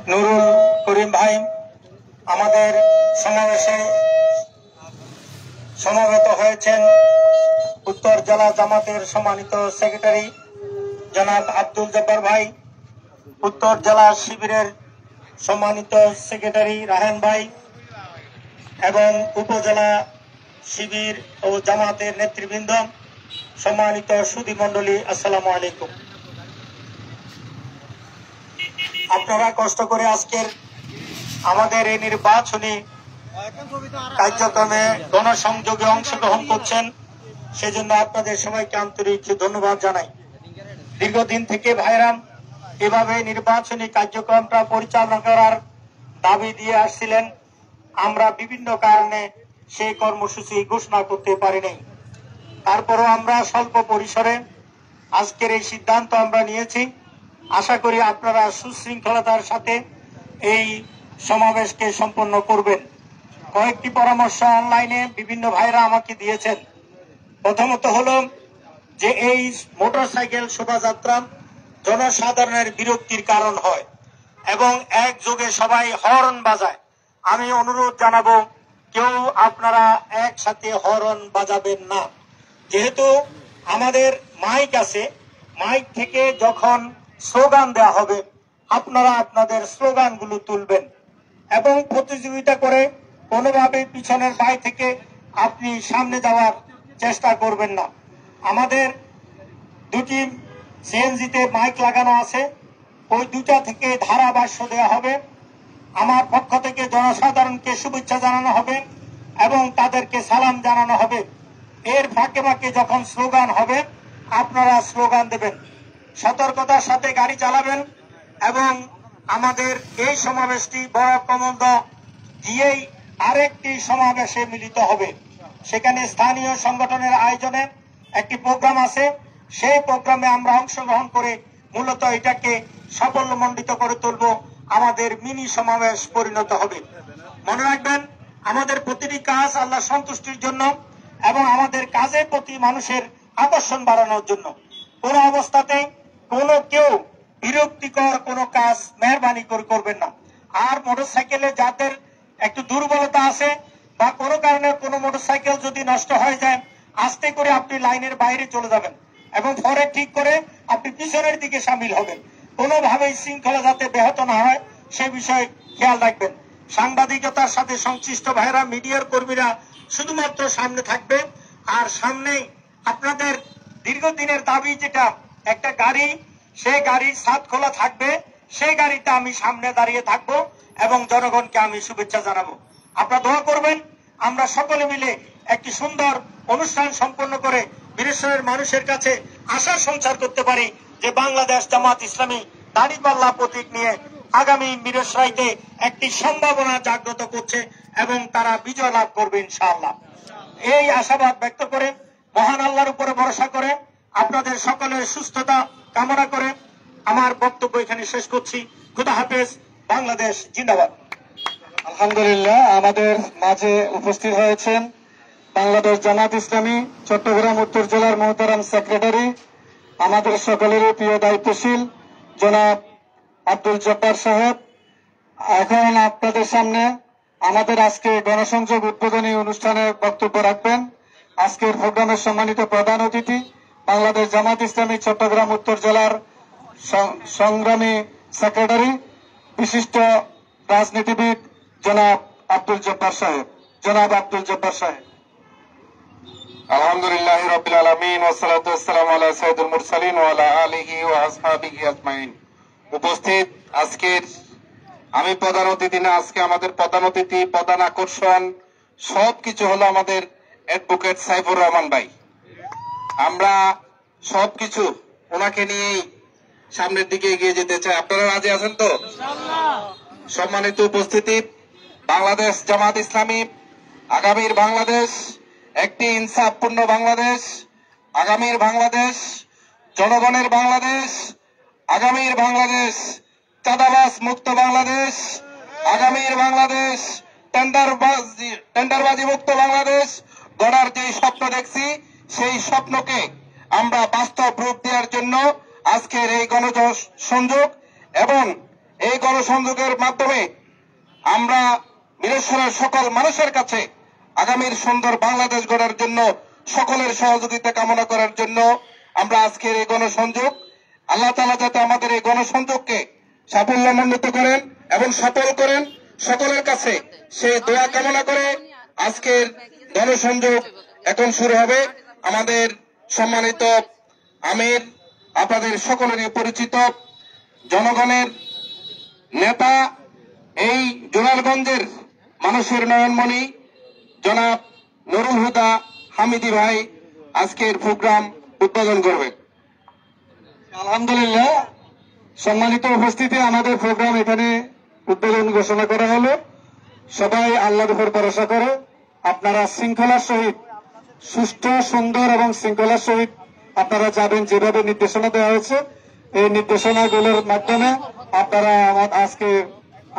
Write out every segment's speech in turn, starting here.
নুরুল করিম ভাই আমাদের সমাবেশে সমবেত হয়েছেন। উত্তর জেলা জামাতের সম্মানিত সেক্রেটারি জনাব আব্দুল জব্বার ভাই, উত্তর জেলা শিবিরের সম্মানিত সেক্রেটারি রাহেন ভাই এবং উপজেলা শিবির ও জামাতের নেতৃবৃন্দ, সম্মানিত সুধী মণ্ডলী, আসসালামু আলাইকুম। আপনারা কষ্ট করে আজকের আমাদের এই নির্বাচনী কার্যক্রমে গণসংযোগে অংশগ্রহণ করছেন, সেজন্য আপনাদের সবাইকে আন্তরিক ধন্যবাদ জানাই। দীর্ঘদিন থেকে ভাইরাম এভাবে নির্বাচনী কার্যক্রমটা পরিচালনা করার দাবি দিয়ে আসছিলেন। আমরা বিভিন্ন কারণে সেই কর্মসূচি ঘোষণা করতে পারিনি। তারপরও আমরা স্বল্প পরিসরে আজকের এই সিদ্ধান্ত আমরা নিয়েছি। আশা করি আপনারা সুশৃঙ্খলতার সাথে এই সমাবেশকে সম্পন্ন করবেন। কয়েকটি পরামর্শ অনলাইনে বিভিন্ন ভাইরা আমাকে দিয়েছেন। প্রথমত হলো যে এই মোটরসাইকেল শোভাযাত্রা জনসাধারণের বিরক্তির কারণ হয় এবং একযোগে সবাই হর্ন বাজায়। আমি অনুরোধ জানাবো, কেউ আপনারা একসাথে হর্ন বাজাবেন না। যেহেতু আমাদের মাইক আছে, মাইক থেকে যখন স্লোগান দেওয়া হবে আপনারা আপনাদের স্লোগানগুলো তুলবেন এবং প্রতিযোগিতা করে কোনোভাবে পিছনের বাই থেকে আপনি সামনে যাওয়ার চেষ্টা করবেন না। আমাদের দুটি সিএনজিতে মাইক লাগানো আছে, ওই দুটা থেকে ধারাভাষ্য দেওয়া হবে। আমার পক্ষ থেকে জনসাধারণকে শুভেচ্ছা জানানো হবে এবং তাদেরকে সালাম জানানো হবে। এর ফাঁকে ফাঁকে যখন স্লোগান হবে আপনারা স্লোগান দেবেন। সতর্কতার সাথে গাড়ি চালাবেন এবং আমাদের এই সমাবেশটি বড় কমন্দ দিয়েই আরেকটি সমাবেশে মিলিত হবে। সেখানে স্থানীয় সংগঠনের আয়োজনে একটি প্রোগ্রাম আছে, সেই প্রোগ্রামে আমরা অংশগ্রহণ করে মূলত এটাকে সাফল্যমণ্ডিত করে তুলব, আমাদের মিনি সমাবেশ পরিণত হবে। মনে রাখবেন, আমাদের প্রতিটি কাজ আল্লাহ সন্তুষ্টির জন্য এবং আমাদের কাজের প্রতি মানুষের আকর্ষণ বাড়ানোর জন্য। কোন অবস্থাতেই কেউ বিরক্তিকর কোনো কাজ মেহরবানি করে করবেন না। আর মোটরসাইকেলে যাদের একটু দুর্বলতা আছে বা কোনো কারণে কোনো মোটরসাইকেল যদি নষ্ট হয়ে যায়, আস্তে করে আপনি লাইনের বাইরে চলে যাবেন এবং পরে ঠিক করে আপনি পিছনের দিকে সামিল হবেন। কোনোভাবেই শৃঙ্খলা যাতে ব্যাহত না হয় সে বিষয়ে খেয়াল রাখবেন। সাংবাদিকতার সাথে সংশ্লিষ্ট ভাইরা, মিডিয়ার কর্মীরা শুধুমাত্র সামনে থাকবে। আর সামনে আপনাদের দীর্ঘদিনের দাবি যেটা একটা গাড়ি, সেই গাড়ির ছাদ খোলা থাকবে, সেই গাড়িতে আমি সামনে দাঁড়িয়ে থাকবো এবং জনগণকে আমি শুভেচ্ছা জানাবো। আপনারা দোয়া করবেন আমরা সকলে মিলে একটি সুন্দর অনুষ্ঠান সম্পন্ন করে বীরেশ্বরের মানুষের কাছে আশা সঞ্চার করতে পারি যে বাংলাদেশ জামাত ইসলামী দাঁড়িপাল্লা প্রতীক নিয়ে আগামী বীরেশ্বরাইতে একটি সম্ভাবনা জাগ্রত করছে এবং তারা বিজয় লাভ করবে ইনশাআল্লাহ। এই আশাবাদ ব্যক্ত করে, মহান আল্লাহর উপরে ভরসা করে, আপনাদের সকলের সুস্থতা কামনা করে আমার বক্তব্য এখানে শেষ করছি। খুদা হাফেজ। বাংলাদেশ জিন্দাবাদ। আলহামদুলিল্লাহ, আমাদের মাঝে উপস্থিত হয়েছেন বাংলাদেশ জামাত ইসলামী চট্টগ্রাম উত্তর জেলার মোহতারাম সেক্রেটারি, আমাদের সকলেরই প্রিয় দায়িত্বশীল জনাব আব্দুল জব্বার সাহেব। এখন আপনাদের সামনে আমাদের আজকে গণসংযোগ উদ্বোধনী অনুষ্ঠানে বক্তব্য রাখবেন আজকের প্রোগ্রামের সম্মানিত প্রধান অতিথি, বাংলাদেশ জামাত ইসলামী চট্টগ্রাম উত্তর জেলার সংগ্রামী সেক্রেটারি, বিশিষ্ট রাজনীতিবিদ জনাব আব্দুল জব্বার সাহেব। আলহামদুলিল্লাহ রাব্বিল আলামিন ওয়াসসালাতু ওয়াসসালামু আলা সাইয়্যিদুল মুরসালিন ওয়া আলা আলিহি ওয়া আসহাবিহি আজমাইন। উপস্থিত আজকের আমি প্রধান অতিথি না, আজকে আমাদের প্রধান অতিথি, প্রধান আকর্ষণ সবকিছু হলো আমাদের অ্যাডভোকেট সাইফুর রহমান ভাই। আমরা সবকিছু ওনাকে নিয়েই সামনের দিকে এগিয়ে যেতে চাই। আপনারা রাজি আছেন তো? সম্মানিত উপস্থিতি, বাংলাদেশ জামাত ইসলামী আগামীর বাংলাদেশ একটি ইনসাফপূর্ণ বাংলাদেশ, আগামীর বাংলাদেশ জনগণের বাংলাদেশ, আগামীর বাংলাদেশ চাঁদাবাজ মুক্ত বাংলাদেশ, আগামীর বাংলাদেশ টেন্ডারবাজি মুক্ত বাংলাদেশ গড়ার যে স্বপ্ন দেখছি, সেই স্বপ্নকে আমরা বাস্তব রূপ দেওয়ার জন্য আজকের এই গণসংযোগ এবং এই গণসংযোগের মাধ্যমে আমরা মিরেশ্বরের সকল মানুষের কাছে আগামীর সুন্দর বাংলাদেশ গড়ার জন্য সকলের সহযোগিতা কামনা করার জন্য আমরা আজকের এই গণসংযোগ, আল্লাহ তাআলা যাতে আমাদের এই গণসংযোগকে সাফল্যমণ্ডিত করেন এবং সফল করেন, সকলের কাছে সেই দোয়া কামনা করে আজকের গণসংযোগ এখন শুরু হবে। আমাদের সম্মানিত আমির, আপনাদের সকলেরই পরিচিত জনগণের নেতা, এই জোরারগঞ্জের মানুষের নয়নমণি জনাব নুরুল হুদা হামিদি ভাই আজকের প্রোগ্রাম উদ্বোধন করবেন। আলহামদুলিল্লাহ, সম্মানিত উপস্থিতি, আমাদের প্রোগ্রাম এখানে উদ্বোধন ঘোষণা করা হলো। সবাই আল্লাহর উপর ভরসা করো, আপনারা শৃঙ্খলার সহিত, সুষ্ঠু, সুন্দর এবং শৃঙ্খলার সহিত আপনারা যাবেন যেভাবে নির্দেশনা দেওয়া হয়েছে। এই নির্দেশনাগুলোর মাধ্যমে আপনারা আজকে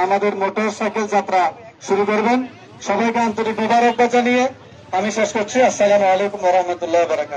আমাদের মোটর সাইকেল যাত্রা শুরু করবেন। সবাইকে আন্তরিক মোবারকবাদ জানিয়ে আমি শেষ করছি। আসসালামু আলাইকুম ওয়া রাহমাতুল্লাহি ওয়া বারাকাতুহু।